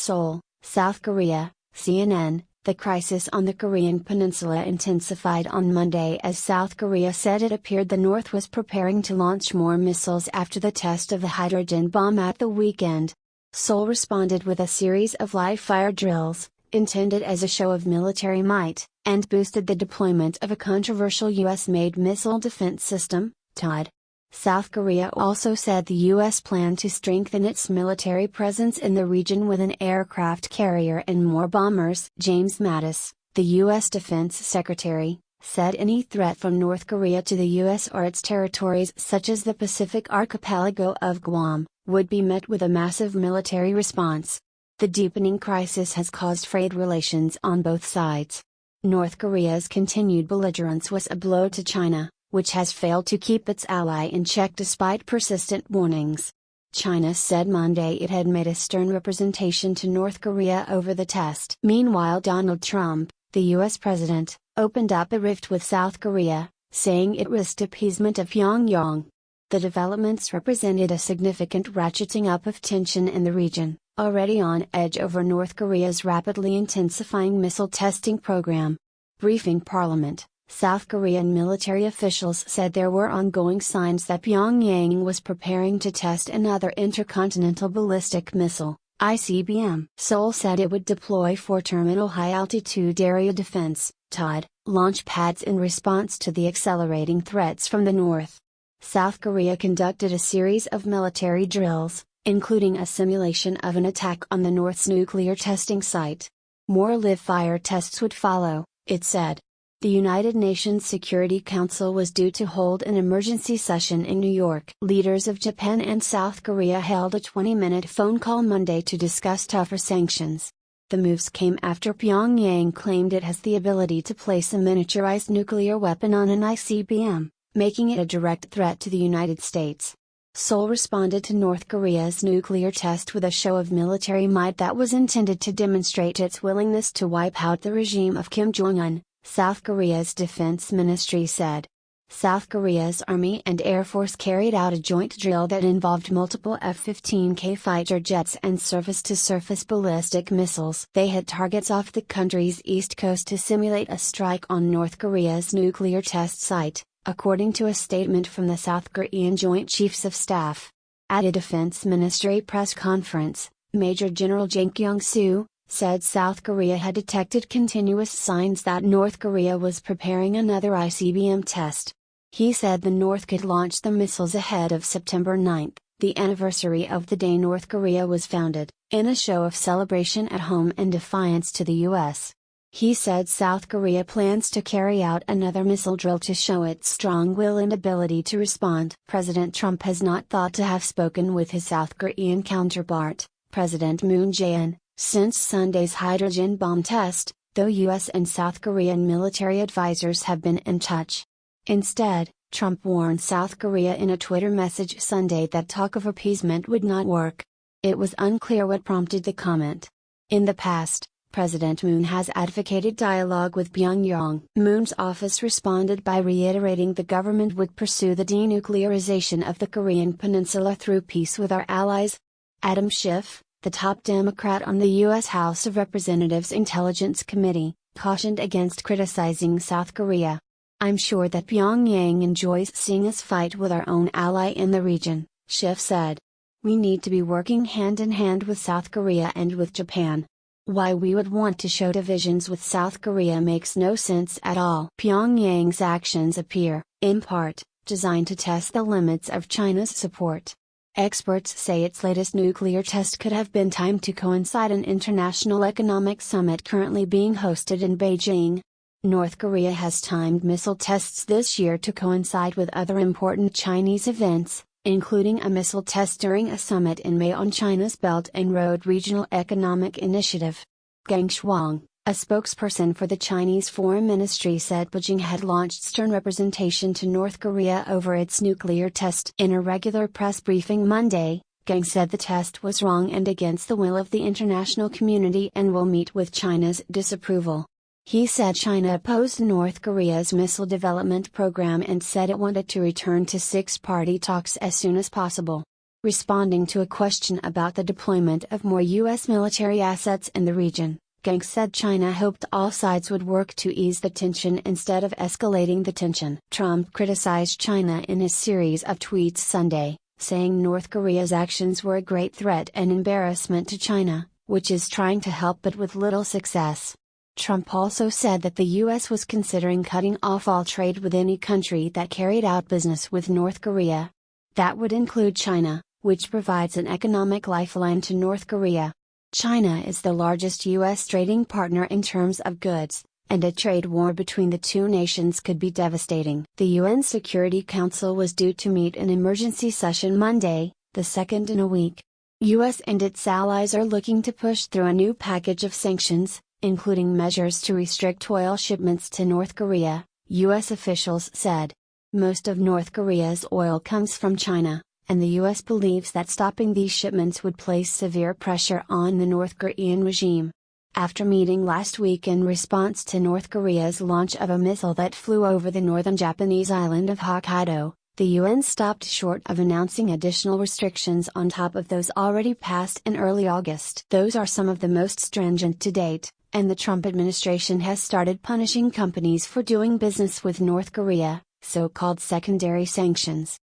Seoul, South Korea, CNN. The crisis on the Korean peninsula intensified on Monday as South Korea said it appeared the North was preparing to launch more missiles after the test of the hydrogen bomb at the weekend. Seoul responded with a series of live-fire drills, intended as a show of military might, and boosted the deployment of a controversial US-made missile defense system, THAAD. South Korea also said the U.S. planned to strengthen its military presence in the region with an aircraft carrier and more bombers. James Mattis, the U.S. Defense Secretary, said any threat from North Korea to the U.S. or its territories such as the Pacific archipelago of Guam, would be met with a massive military response. The deepening crisis has caused frayed relations on both sides. North Korea's continued belligerence was a blow to China, which has failed to keep its ally in check despite persistent warnings. China said Monday it had made a stern representation to North Korea over the test. Meanwhile, Donald Trump, the U.S. president, opened up a rift with South Korea, saying it risked appeasement of Pyongyang. The developments represented a significant ratcheting up of tension in the region, already on edge over North Korea's rapidly intensifying missile testing program. Briefing Parliament. South Korean military officials said there were ongoing signs that Pyongyang was preparing to test another intercontinental ballistic missile, ICBM. Seoul said it would deploy 4 terminal high-altitude area defense, THAAD, launch pads in response to the accelerating threats from the north. South Korea conducted a series of military drills, including a simulation of an attack on the North's nuclear testing site. More live-fire tests would follow, it said. The United Nations Security Council was due to hold an emergency session in New York. Leaders of Japan and South Korea held a 20-minute phone call Monday to discuss tougher sanctions. The moves came after Pyongyang claimed it has the ability to place a miniaturized nuclear weapon on an ICBM, making it a direct threat to the United States. Seoul responded to North Korea's nuclear test with a show of military might that was intended to demonstrate its willingness to wipe out the regime of Kim Jong-un, South Korea's defense ministry said. South Korea's Army and Air Force carried out a joint drill that involved multiple F-15K fighter jets and surface-to-surface ballistic missiles. They hit targets off the country's east coast to simulate a strike on North Korea's nuclear test site, according to a statement from the South Korean Joint Chiefs of Staff. At a Defense Ministry press conference, Major General Jang Kyung-soo said South Korea had detected continuous signs that North Korea was preparing another ICBM test. He said the North could launch the missiles ahead of September 9, the anniversary of the day North Korea was founded, in a show of celebration at home and defiance to the U.S. He said South Korea plans to carry out another missile drill to show its strong will and ability to respond. President Trump has not thought to have spoken with his South Korean counterpart, President Moon Jae-in, since Sunday's hydrogen bomb test, though U.S. and South Korean military advisors have been in touch. Instead, Trump warned South Korea in a Twitter message Sunday that talk of appeasement would not work. It was unclear what prompted the comment. In the past, President Moon has advocated dialogue with Pyongyang. Moon's office responded by reiterating the government would pursue the denuclearization of the Korean peninsula through peace with our allies. Adam Schiff, the top Democrat on the U.S. House of Representatives Intelligence Committee, cautioned against criticizing South Korea. I'm sure that Pyongyang enjoys seeing us fight with our own ally in the region, Schiff said. We need to be working hand in hand with South Korea and with Japan. Why we would want to show divisions with South Korea makes no sense at all. Pyongyang's actions appear, in part, designed to test the limits of China's support. Experts say its latest nuclear test could have been timed to coincide an international economic summit currently being hosted in Beijing. North Korea has timed missile tests this year to coincide with other important Chinese events, including a missile test during a summit in May on China's Belt and Road Regional Economic Initiative. Gang Shuang, a spokesperson for the Chinese Foreign Ministry, said Beijing had launched stern representation to North Korea over its nuclear test. In a regular press briefing Monday, Gang said the test was wrong and against the will of the international community and will meet with China's disapproval. He said China opposed North Korea's missile development program and said it wanted to return to six-party talks as soon as possible. Responding to a question about the deployment of more U.S. military assets in the region, Gang said China hoped all sides would work to ease the tension instead of escalating the tension. Trump criticized China in his series of tweets Sunday, saying North Korea's actions were a great threat and embarrassment to China, which is trying to help but with little success. Trump also said that the U.S. was considering cutting off all trade with any country that carried out business with North Korea. That would include China, which provides an economic lifeline to North Korea. China is the largest U.S. trading partner in terms of goods, and a trade war between the two nations could be devastating. The UN Security Council was due to meet in emergency session Monday, the second in a week. U.S. and its allies are looking to push through a new package of sanctions, including measures to restrict oil shipments to North Korea, U.S. officials said. Most of North Korea's oil comes from China, and the U.S. believes that stopping these shipments would place severe pressure on the North Korean regime. After meeting last week in response to North Korea's launch of a missile that flew over the northern Japanese island of Hokkaido, the UN stopped short of announcing additional restrictions on top of those already passed in early August. Those are some of the most stringent to date, and the Trump administration has started punishing companies for doing business with North Korea, so-called secondary sanctions.